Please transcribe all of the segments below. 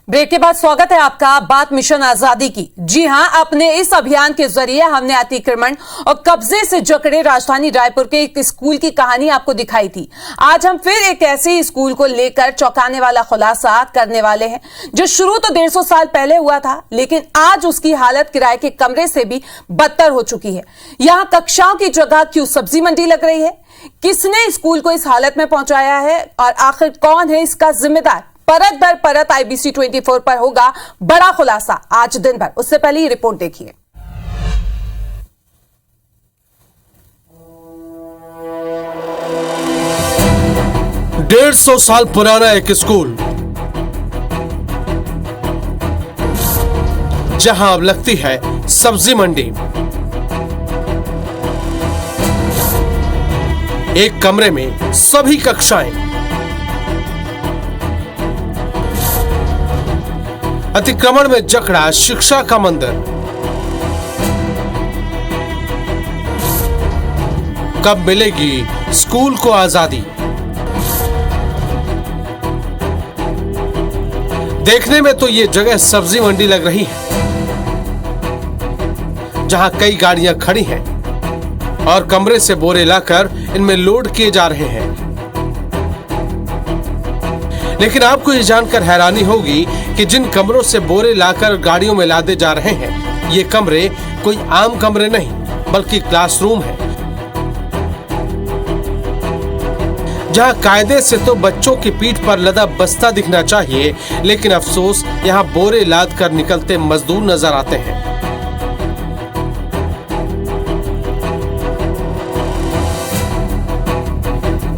Break के बाद स्वागत है आपका। बात मिशन आजादी की। जी हां, अपने इस अभियान के जरिए हमने अतिक्रमण और कब्जे से जकड़े राजधानी रायपुर के एक स्कूल की कहानी आपको दिखाई थी। आज हम फिर एक ऐसे स्कूल को लेकर चौंकाने वाला खुलासा करने वाले हैं जो शुरू तो 150 साल पहले हुआ था, लेकिन आज उसकी हालत किराए के कमरे से भी बदतर हो चुकी है। यहां कक्षाओं की जगह क्यों सब्जी मंडी लग रही है? किसने स्कूल को इस हालत में पहुंचाया है और आखिर कौन है इसका जिम्मेदार? परत दर परत IBC 24 पर होगा बड़ा खुलासा आज दिन भर। उससे पहले ये रिपोर्ट देखिए। डेढ़ 150 साल पुराना एक स्कूल जहां अब लगती है सब्जी मंडी। एक कमरे में सभी कक्षाएं, अतिक्रमण में जकड़ा शिक्षा का मंदिर। कब मिलेगी स्कूल को आजादी? देखने में तो ये जगह सब्जी मंडी लग रही है, जहां कई गाड़ियां खड़ी हैं और कमरे से बोरे लाकर इनमें लोड किए जा रहे हैं। लेकिन आपको ये जानकर हैरानी होगी कि जिन कमरों से बोरे लाकर गाड़ियों में लादे जा रहे हैं, ये कमरे कोई आम कमरे नहीं बल्कि क्लासरूम है, जहां कायदे से तो बच्चों की पीठ पर लदा बस्ता दिखना चाहिए, लेकिन अफसोस यहां बोरे लाद कर निकलते मजदूर नजर आते हैं।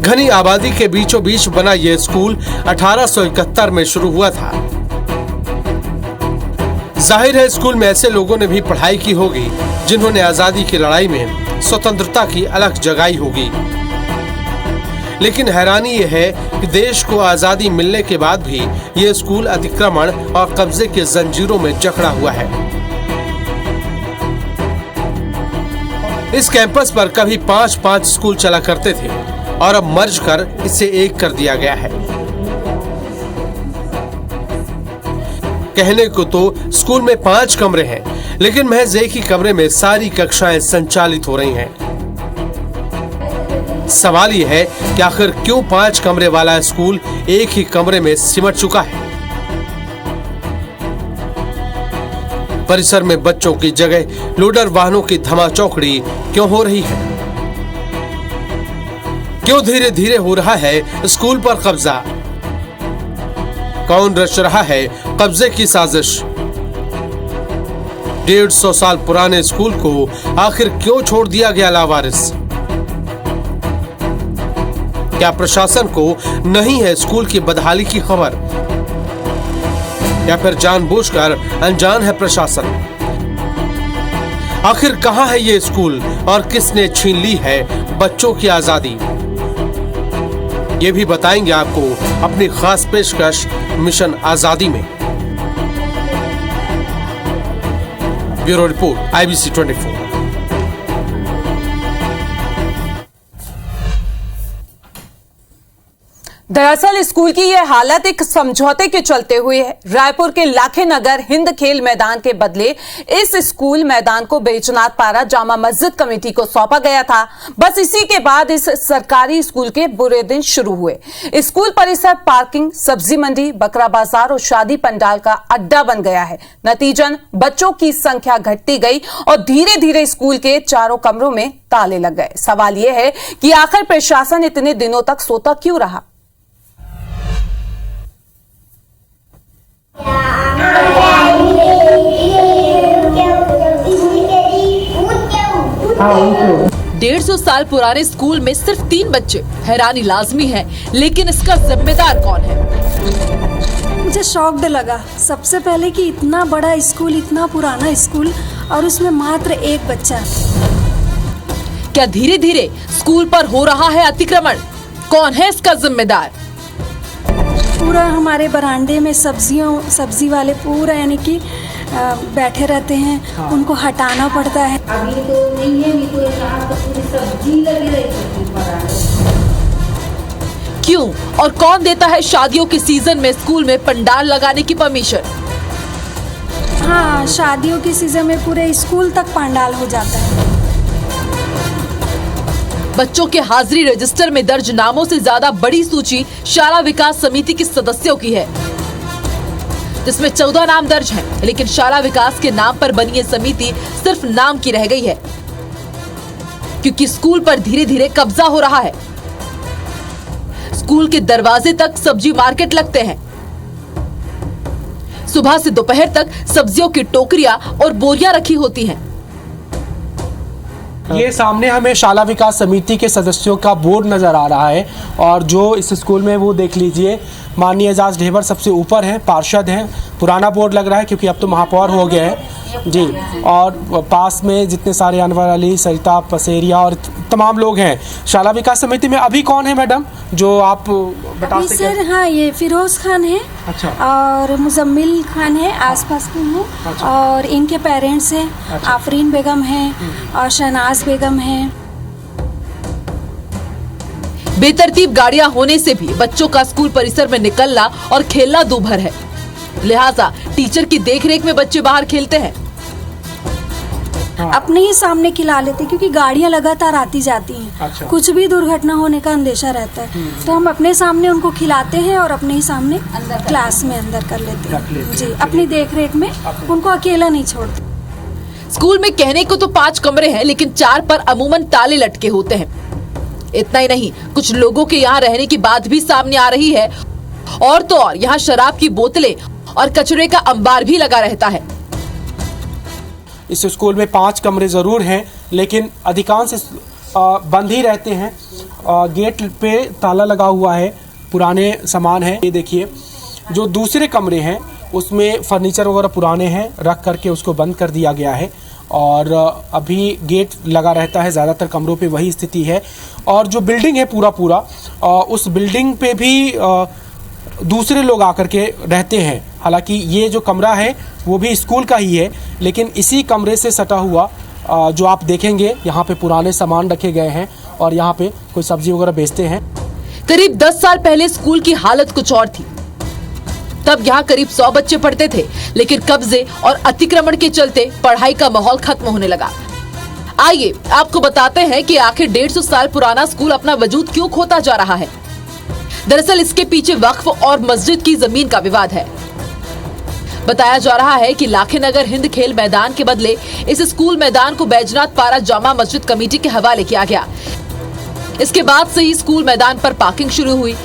घनी आबादी के बीचों बीच बना यह स्कूल 1871 में शुरू हुआ था। जाहिर है स्कूल में ऐसे लोगों ने भी पढ़ाई की होगी जिन्होंने आजादी की लड़ाई में स्वतंत्रता की अलख जगाई होगी। लेकिन हैरानी यह है कि देश को आजादी मिलने के बाद भी यह स्कूल अतिक्रमण और कब्जे के जंजीरों में जकड़ा हुआ है। इस कैंपस पर कभी 5-5 स्कूल चला करते थे और अब मर्ज कर इसे एक कर दिया गया है। कहने को तो स्कूल में 5 कमरे हैं, लेकिन महज एक ही कमरे में सारी कक्षाएं संचालित हो रही हैं। सवाल यह है कि आखिर क्यों 5 कमरे वाला स्कूल एक ही कमरे में सिमट चुका है? परिसर में बच्चों की जगह लोडर वाहनों की धमाचौकड़ी क्यों हो रही है? क्यों धीरे धीरे हो रहा है स्कूल पर कब्जा? कौन रच रहा है कब्जे की साजिश? 150 साल पुराने स्कूल को आखिर क्यों छोड़ दिया गया लावारिस? क्या प्रशासन को नहीं है स्कूल की बदहाली की खबर, या फिर जानबूझकर अनजान है प्रशासन? आखिर कहां है ये स्कूल और किसने छीन ली है बच्चों की आजादी? ये भी बताएंगे आपको अपनी खास पेशकश मिशन आजादी में। Bureau report IBC 24। दरअसल स्कूल की यह हालत एक समझौते के चलते हुई है। रायपुर के लाखे नगर हिंद खेल मैदान के बदले इस स्कूल मैदान को बैजनाथ पारा जामा मस्जिद कमेटी को सौंपा गया था। बस इसी के बाद इस सरकारी स्कूल के बुरे दिन शुरू हुए। स्कूल परिसर पार्किंग, सब्जी मंडी, बकरा बाजार और शादी पंडाल का अड्डा बन गया है। नतीजन बच्चों की संख्या घटती गई और धीरे धीरे स्कूल के चारों कमरों में ताले लग गए। सवाल यह है कि आखिर प्रशासन इतने दिनों तक सोता क्यों रहा? डेढ़ 150 साल पुराने स्कूल में सिर्फ 3 बच्चे, हैरानी लाजमी है, लेकिन इसका जिम्मेदार कौन है? मुझे शॉक्ड लगा सबसे पहले कि इतना बड़ा स्कूल, इतना पुराना स्कूल और उसमें मात्र 1 बच्चा। क्या धीरे धीरे स्कूल पर हो रहा है अतिक्रमण? कौन है इसका जिम्मेदार? पूरा हमारे बरामदे में सब्जी वाले पूरा यानी कि बैठे रहते हैं। हाँ। उनको हटाना पड़ता है। अभी तो नहीं है, नहीं तो यहाँ तो पूरी सब्जी लगी रहती है। क्यों और कौन देता है शादियों के सीजन में स्कूल में पंडाल लगाने की परमिशन? हाँ, शादियों के सीजन में पूरे स्कूल तक पंडाल हो जाता है। बच्चों के हाजिरी रजिस्टर में दर्ज नामों से ज्यादा बड़ी सूची शाला विकास समिति के सदस्यों की है, जिसमें 14 नाम दर्ज हैं, लेकिन शाला विकास के नाम पर बनी ये समिति सिर्फ नाम की रह गई है, क्योंकि स्कूल पर धीरे धीरे कब्जा हो रहा है। स्कूल के दरवाजे तक सब्जी मार्केट लगते हैं। सुबह से दोपहर तक सब्जियों की टोकरियां और बोरियां रखी होती हैं। ये सामने हमें शाला विकास समिति के सदस्यों का बोर्ड नज़र आ रहा है, और जो इस स्कूल में वो देख लीजिए, माननीय एजाज ढेबर सबसे ऊपर हैं, पार्षद हैं। पुराना बोर्ड लग रहा है क्योंकि अब तो महापौर हो गए हैं जी। और पास में जितने सारे अनवर अली, सरिता पसेरिया और तमाम लोग हैं शाला विकास समिति में। अभी कौन है मैडम जो आप बता सकें? सर हाँ, ये फिरोज खान है। अच्छा। और मुजम्मिल खान है, आसपास के हैं। अच्छा। और इनके पेरेंट्स हैं। अच्छा। आफरीन बेगम हैं और शहनाज बेगम हैं। बेतरतीब गाड़ियां होने से भी बच्चों का स्कूल परिसर में निकलना और खेलना दूभर है, लिहाजा टीचर की देखरेख में बच्चे बाहर खेलते हैं। अपने ही सामने खिला लेते, क्योंकि गाड़ियां लगातार आती जाती हैं। अच्छा। कुछ भी दुर्घटना होने का अंदेशा रहता है, तो हम अपने सामने उनको खिलाते हैं और अपने ही सामने क्लास में अंदर कर लेते हैं जी। अपनी देखरेख में उनको अकेला नहीं छोड़ते। स्कूल में कहने को तो 5 कमरे हैं, लेकिन 4 पर अमूमन ताले लटके होते हैं। इतना ही नहीं, कुछ लोगों के यहाँ रहने की बात भी सामने आ रही है, और तो और यहाँ शराब की बोतलें और कचरे का अंबार भी लगा रहता है। इस स्कूल में 5 कमरे ज़रूर हैं, लेकिन अधिकांश बंद ही रहते हैं। गेट पे ताला लगा हुआ है, पुराने सामान है। ये देखिए, जो दूसरे कमरे हैं उसमें फर्नीचर वगैरह पुराने हैं, रख करके उसको बंद कर दिया गया है, और अभी गेट लगा रहता है। ज़्यादातर कमरों पे वही स्थिति है। और जो बिल्डिंग है पूरा उस बिल्डिंग पे भी दूसरे लोग आकर के रहते हैं। हालांकि ये जो कमरा है वो भी स्कूल का ही है, लेकिन इसी कमरे से सटा हुआ जो आप देखेंगे, यहाँ पे पुराने सामान रखे गए हैं और यहाँ पे कोई सब्जी वगैरह बेचते हैं। करीब 10 साल पहले स्कूल की हालत कुछ और थी। तब यहाँ करीब 100 बच्चे पढ़ते थे, लेकिन कब्जे और अतिक्रमण के चलते पढ़ाई का माहौल खत्म होने लगा। आइए आपको बताते हैं कि आखिर 150 साल पुराना स्कूल अपना वजूद क्यों खोता जा रहा है। दरअसल इसके पीछे वक्फ और मस्जिद की जमीन का विवाद है। बताया जा रहा है कि लाखेनगर हिंद खेल मैदान के बदले इस स्कूल मैदान को बैजनाथ पारा जामा मस्जिद कमेटी के हवाले किया गया। इसके बाद से ही स्कूल मैदान पर पार्किंग शुरू हुई।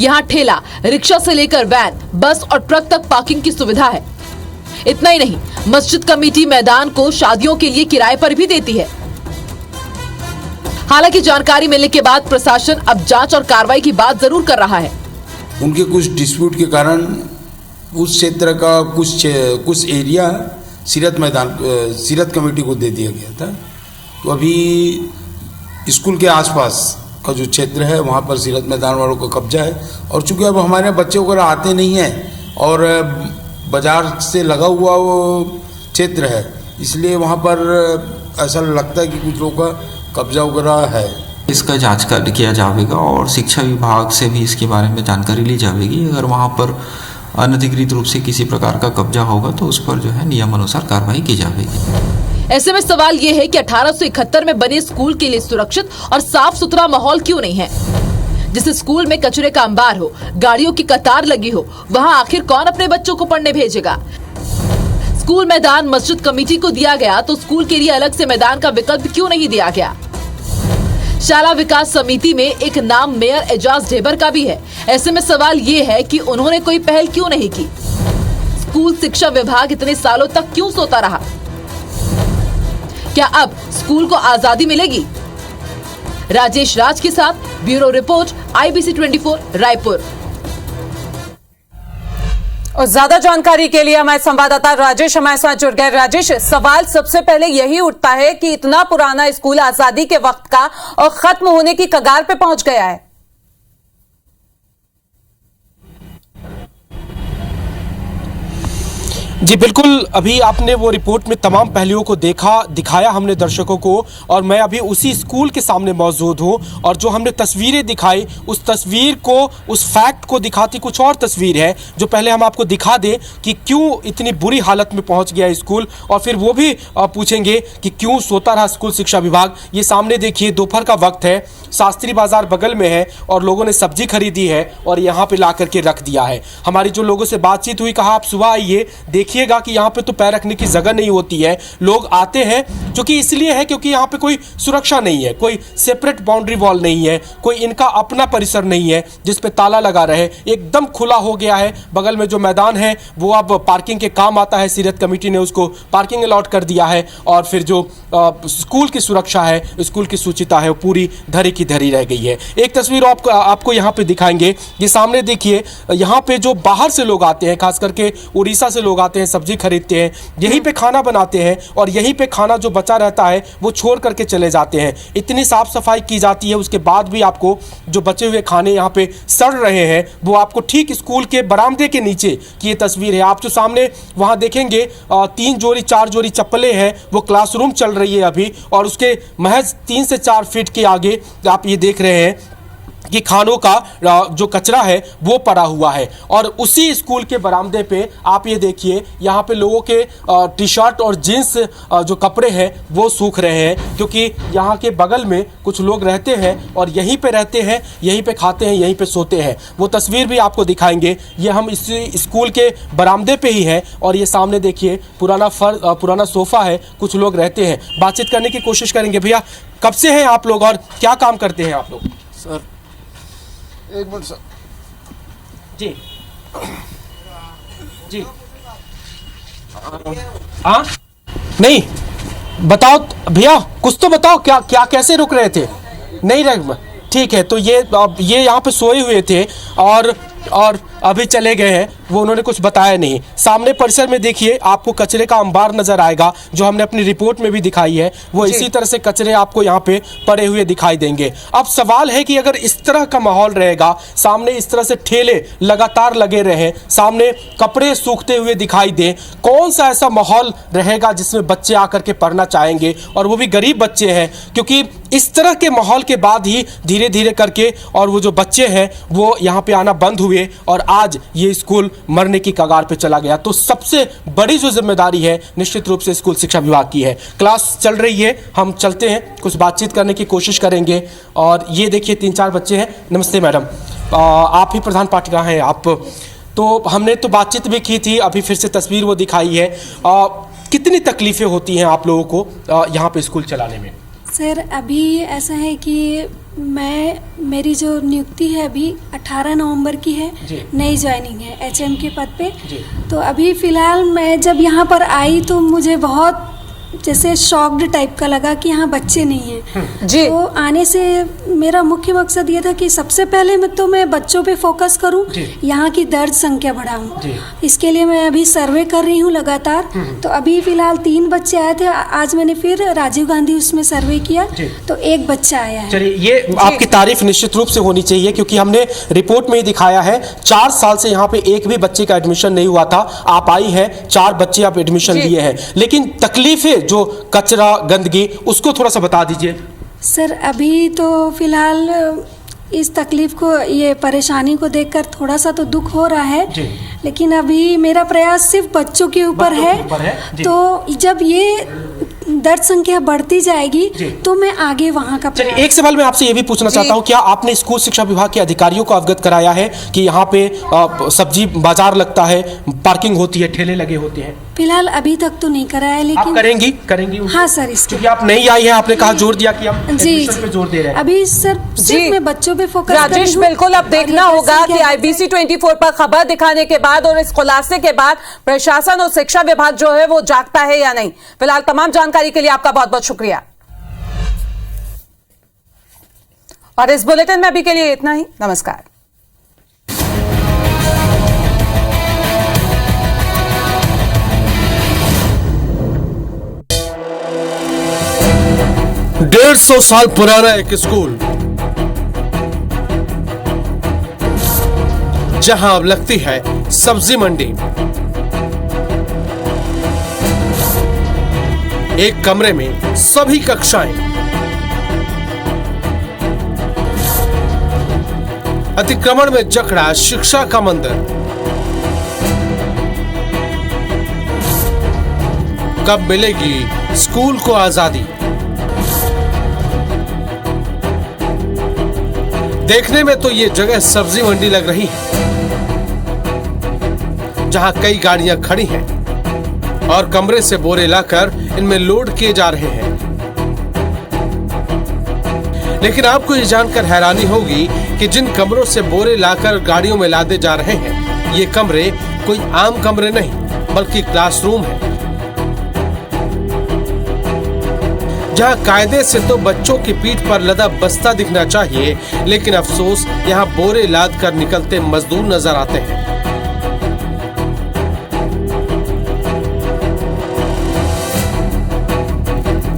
यहाँ ठेला, रिक्शा से लेकर वैन, बस और ट्रक तक पार्किंग की सुविधा है। इतना ही नहीं, मस्जिद कमेटी मैदान को शादियों के लिए किराए पर भी देती है। हालांकि जानकारी मिलने के बाद प्रशासन अब जांच और कार्रवाई की बात जरूर कर रहा है। उनके कुछ डिस्प्यूट के कारण उस क्षेत्र का कुछ एरिया सीरत कमेटी को दे दिया गया था। तो अभी स्कूल के आसपास का जो क्षेत्र है वहाँ पर सीरत मैदान वालों का कब्जा है, और चूंकि अब हमारे बच्चे वगैरह आते नहीं हैं और बाजार से लगा हुआ वो क्षेत्र है, इसलिए वहाँ पर ऐसा लगता है कि कुछ लोगों का कब्जा वगैरह है। इसका जांच किया जाएगा और शिक्षा विभाग से भी इसके बारे में जानकारी ली जाएगी। अगर वहाँ पर अनधिकृत रूप से किसी प्रकार का कब्जा होगा तो उस पर जो है नियम अनुसार कार्रवाई की जाएगी। ऐसे में सवाल ये है कि 1871 में बने स्कूल के लिए सुरक्षित और साफ सुथरा माहौल क्यों नहीं है? जिस स्कूल में कचरे का अंबार हो, गाड़ियों की कतार लगी हो, वहाँ आखिर कौन अपने बच्चों को पढ़ने भेजेगा? स्कूल मैदान मस्जिद कमेटी को दिया गया तो स्कूल के लिए अलग से मैदान का विकल्प क्यों नहीं दिया गया? शाला विकास समिति में एक नाम मेयर एजाज ढेबर का भी है। ऐसे में सवाल ये है कि उन्होंने कोई पहल क्यों नहीं की? स्कूल शिक्षा विभाग इतने सालों तक क्यों सोता रहा? क्या अब स्कूल को आजादी मिलेगी? राजेश राज के साथ ब्यूरो रिपोर्ट, IBC 24 रायपुर। और ज्यादा जानकारी के लिए हमारे संवाददाता राजेश हमारे साथ जुड़ गए। राजेश, सवाल सबसे पहले यही उठता है कि इतना पुराना स्कूल आजादी के वक्त का और खत्म होने की कगार पे पहुंच गया है। जी बिल्कुल, अभी आपने वो रिपोर्ट में तमाम पहलुओं को दिखाया हमने दर्शकों को, और मैं अभी उसी स्कूल के सामने मौजूद हूँ। और जो हमने तस्वीरें दिखाई, उस तस्वीर को, उस फैक्ट को दिखाती कुछ और तस्वीर है, जो पहले हम आपको दिखा दें कि क्यों इतनी बुरी हालत में पहुँच गया स्कूल, और फिर वो भी पूछेंगे कि क्यों सोता रहा स्कूल शिक्षा विभाग। ये सामने देखिए, दोपहर का वक्त है, शास्त्री बाजार बगल में है, और लोगों ने सब्जी खरीदी है और यहाँ पे ला करके रख दिया है। हमारी जो लोगों से बातचीत हुई, कहा आप सुबह आइए, देखिएगा कि यहाँ पे तो पैर रखने की जगह नहीं होती है। लोग आते हैं, जो कि इसलिए है क्योंकि यहाँ पे कोई सुरक्षा नहीं है, कोई सेपरेट बाउंड्री वॉल नहीं है, कोई इनका अपना परिसर नहीं है जिस पे ताला लगा रहे। एकदम खुला हो गया है। बगल में जो मैदान है वो अब पार्किंग के काम आता है, सीरत कमेटी ने उसको पार्किंग अलॉट कर दिया है। और फिर जो स्कूल की सुरक्षा है, स्कूल की सुचिता है, वो पूरी धरी की धरी रह गई है। एक तस्वीर आपको यहाँ पे दिखाएंगे। ये सामने देखिए, यहाँ पे जो बाहर से लोग आते हैं, खास करके उड़ीसा से लोग आते हैं, सब्जी खरीदते हैं, यहीं पे खाना बनाते हैं, और यहीं पे खाना जो बचा रहता है वो छोड़ करके चले जाते हैं। इतनी साफ सफाई की जाती है, उसके बाद भी आपको जो बचे हुए खाने यहाँ पे सड़ रहे हैं, वो आपको ठीक स्कूल के बरामदे के नीचे की ये तस्वीर है। आप जो सामने वहाँ देखेंगे 3 जोड़ी 4 जोड़ी चप्पलें हैं, वो क्लासरूम चल रही है अभी, और उसके महज 3 से 4 फीट के आगे आप ये देख रहे हैं कि खानों का जो कचरा है वो पड़ा हुआ है। और उसी स्कूल के बरामदे पे आप ये देखिए, यहाँ पे लोगों के टी शर्ट और जीन्स जो कपड़े हैं वो सूख रहे हैं, क्योंकि यहाँ के बगल में कुछ लोग रहते हैं और यहीं पे रहते हैं, यहीं पे खाते हैं, यहीं पे सोते हैं। वो तस्वीर भी आपको दिखाएंगे। ये हम इसी स्कूल के बरामदे पे ही हैं, और ये सामने देखिए पुराना सोफ़ा है, कुछ लोग रहते हैं। बातचीत करने की कोशिश करेंगे। भैया, कब से हैं आप लोग और क्या काम करते हैं आप लोग? सर एक मिनट सर। जी जी हाँ, नहीं बताओ भैया, कुछ तो बताओ, क्या क्या कैसे रुक रहे थे? नहीं रह, ठीक है। तो ये यहाँ पे सोए हुए थे और अभी चले गए हैं, वो उन्होंने कुछ बताया नहीं। सामने परिसर में देखिए, आपको कचरे का अंबार नजर आएगा, जो हमने अपनी रिपोर्ट में भी दिखाई है। वो इसी तरह से कचरे आपको यहाँ पे पड़े हुए दिखाई देंगे। अब सवाल है कि अगर इस तरह का माहौल रहेगा, सामने इस तरह से ठेले लगातार लगे रहे, सामने कपड़े सूखते हुए दिखाई दे, कौन सा ऐसा माहौल रहेगा जिसमें बच्चे आकर के पढ़ना चाहेंगे, और वो भी गरीब बच्चे हैं। क्योंकि इस तरह के माहौल के बाद ही धीरे धीरे करके और वो जो बच्चे हैं वो यहाँ पे आना बंद हुए, और आज ये स्कूल मरने की कगार पे चला गया। तो सबसे बड़ी जो जिम्मेदारी है निश्चित रूप से स्कूल शिक्षा विभाग की है। क्लास चल रही है, हम चलते हैं, कुछ बातचीत करने की कोशिश करेंगे। और ये देखिए 3-4 बच्चे हैं। नमस्ते मैडम, आप ही प्रधान पाठिका हैं आप? तो हमने तो बातचीत भी की थी, अभी फिर से तस्वीर वो दिखाई है। कितनी तकलीफें होती हैं आप लोगों को यहाँ पे स्कूल चलाने में? सर अभी ऐसा है कि मेरी जो नियुक्ति है अभी 18 नवंबर की है, नई ज्वाइनिंग है एचएम के पद पे। तो अभी फ़िलहाल मैं जब यहाँ पर आई तो मुझे बहुत जैसे शॉक्ड टाइप का लगा कि यहाँ बच्चे नहीं हैं। जी। तो आने से मेरा मुख्य मकसद ये था कि सबसे पहले मैं बच्चों पे फोकस करूँ, यहाँ की दर्ज संख्या बढ़ाऊँ। इसके लिए मैं अभी सर्वे कर रही हूँ लगातार। तो अभी फिलहाल 3 बच्चे आए थे, आज मैंने फिर राजीव गांधी उसमें सर्वे किया तो 1 बच्चा आया है। चलिए, ये आपकी तारीफ निश्चित रूप से होनी चाहिए, क्योंकि हमने रिपोर्ट में ही दिखाया है 4 साल से यहाँ पे एक भी बच्चे का एडमिशन नहीं हुआ था। आप आई हैं, 4 बच्चे आप एडमिशन लिए हैं, लेकिन तकलीफें जो कचरा गंदगी, उसको थोड़ा सा बता दीजिए। सर अभी तो फिलहाल इस तकलीफ को, ये परेशानी को देखकर थोड़ा सा तो दुख हो रहा है, लेकिन अभी मेरा प्रयास सिर्फ बच्चों के ऊपर है। तो जब ये दर्ज संख्या बढ़ती जाएगी तो मैं आगे वहाँ का। चलिए, एक सवाल मैं आपसे ये भी पूछना चाहता हूँ, क्या आपने स्कूल शिक्षा विभाग के अधिकारियों को अवगत कराया है कि यहाँ पे सब्जी बाजार लगता है, पार्किंग होती है, ठेले लगे होते हैं? फिलहाल अभी तक तो नहीं कराया, लेकिन आप करेंगी? हाँ सर, इसके क्योंकि आप नहीं आई हैं, आपने कहा जोर दिया कि हम एडमिशन पे जोर दे रहे हैं। अभी सिर्फ मैं बच्चों पे फोकस। राजेश, बिल्कुल अब देखना होगा कि IBC 24 पर खबर दिखाने के बाद और इस खुलासे के बाद प्रशासन और शिक्षा विभाग जो है वो जागता है या नहीं। फिलहाल तमाम जानकारी के लिए आपका बहुत बहुत शुक्रिया। और इस बुलेटिन में अभी के लिए इतना ही। नमस्कार। डेढ़ 150 साल पुराना एक स्कूल, जहां अब लगती है सब्जी मंडी। एक कमरे में सभी कक्षाएं, अतिक्रमण में जकड़ा शिक्षा का मंदिर। कब मिलेगी स्कूल को आजादी? देखने में तो ये जगह सब्जी मंडी लग रही है, जहां कई गाड़ियां खड़ी हैं और कमरे से बोरे लाकर इनमें लोड किए जा रहे हैं। लेकिन आपको ये जानकर हैरानी होगी कि जिन कमरों से बोरे लाकर गाड़ियों में लादे जा रहे हैं, ये कमरे कोई आम कमरे नहीं बल्कि क्लासरूम है, जहां कायदे से तो बच्चों की पीठ पर लदा बस्ता दिखना चाहिए, लेकिन अफसोस यहां बोरे लाद कर निकलते मजदूर नजर आते हैं।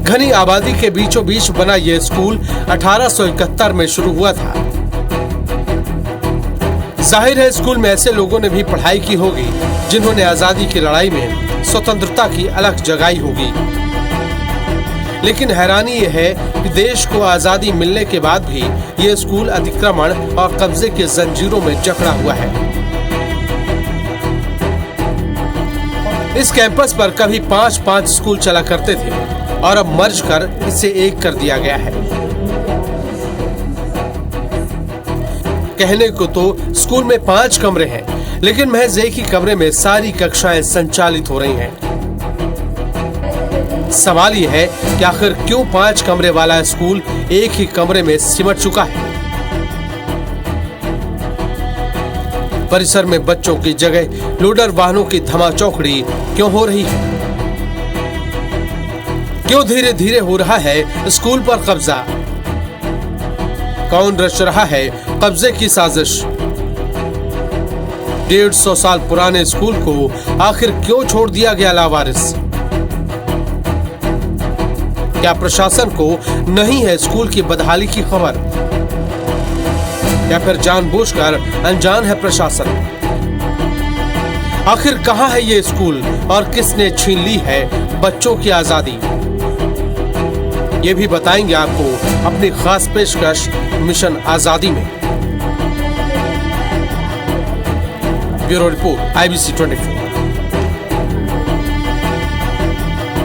घनी आबादी के बीचों बीच बना यह स्कूल 1871 में शुरू हुआ था। जाहिर है स्कूल में ऐसे लोगों ने भी पढ़ाई की होगी जिन्होंने आजादी की लड़ाई में स्वतंत्रता की अलख जगाई होगी। लेकिन हैरानी यह है कि देश को आजादी मिलने के बाद भी यह स्कूल अतिक्रमण और कब्जे के जंजीरों में जकड़ा हुआ है। इस कैंपस पर कभी 5-5 स्कूल चला करते थे और अब मर्ज कर इसे एक कर दिया गया है। कहने को तो स्कूल में 5 कमरे हैं, लेकिन महज एक ही कमरे में सारी कक्षाएं संचालित हो रही हैं। सवाल यह है कि आखिर क्यों 5 कमरे वाला स्कूल एक ही कमरे में सिमट चुका है? परिसर में बच्चों की जगह लोडर वाहनों की धमाचौकड़ी क्यों हो रही है? क्यों धीरे धीरे हो रहा है स्कूल पर कब्जा? कौन रच रहा है कब्जे की साजिश? 150 साल पुराने स्कूल को आखिर क्यों छोड़ दिया गया लावारिस? क्या प्रशासन को नहीं है स्कूल की बदहाली की खबर, या फिर जानबूझकर अनजान है प्रशासन? आखिर कहां है ये स्कूल और किसने छीन ली है बच्चों की आजादी? ये भी बताएंगे आपको अपनी खास पेशकश मिशन आजादी में। Bureau report IBC 24।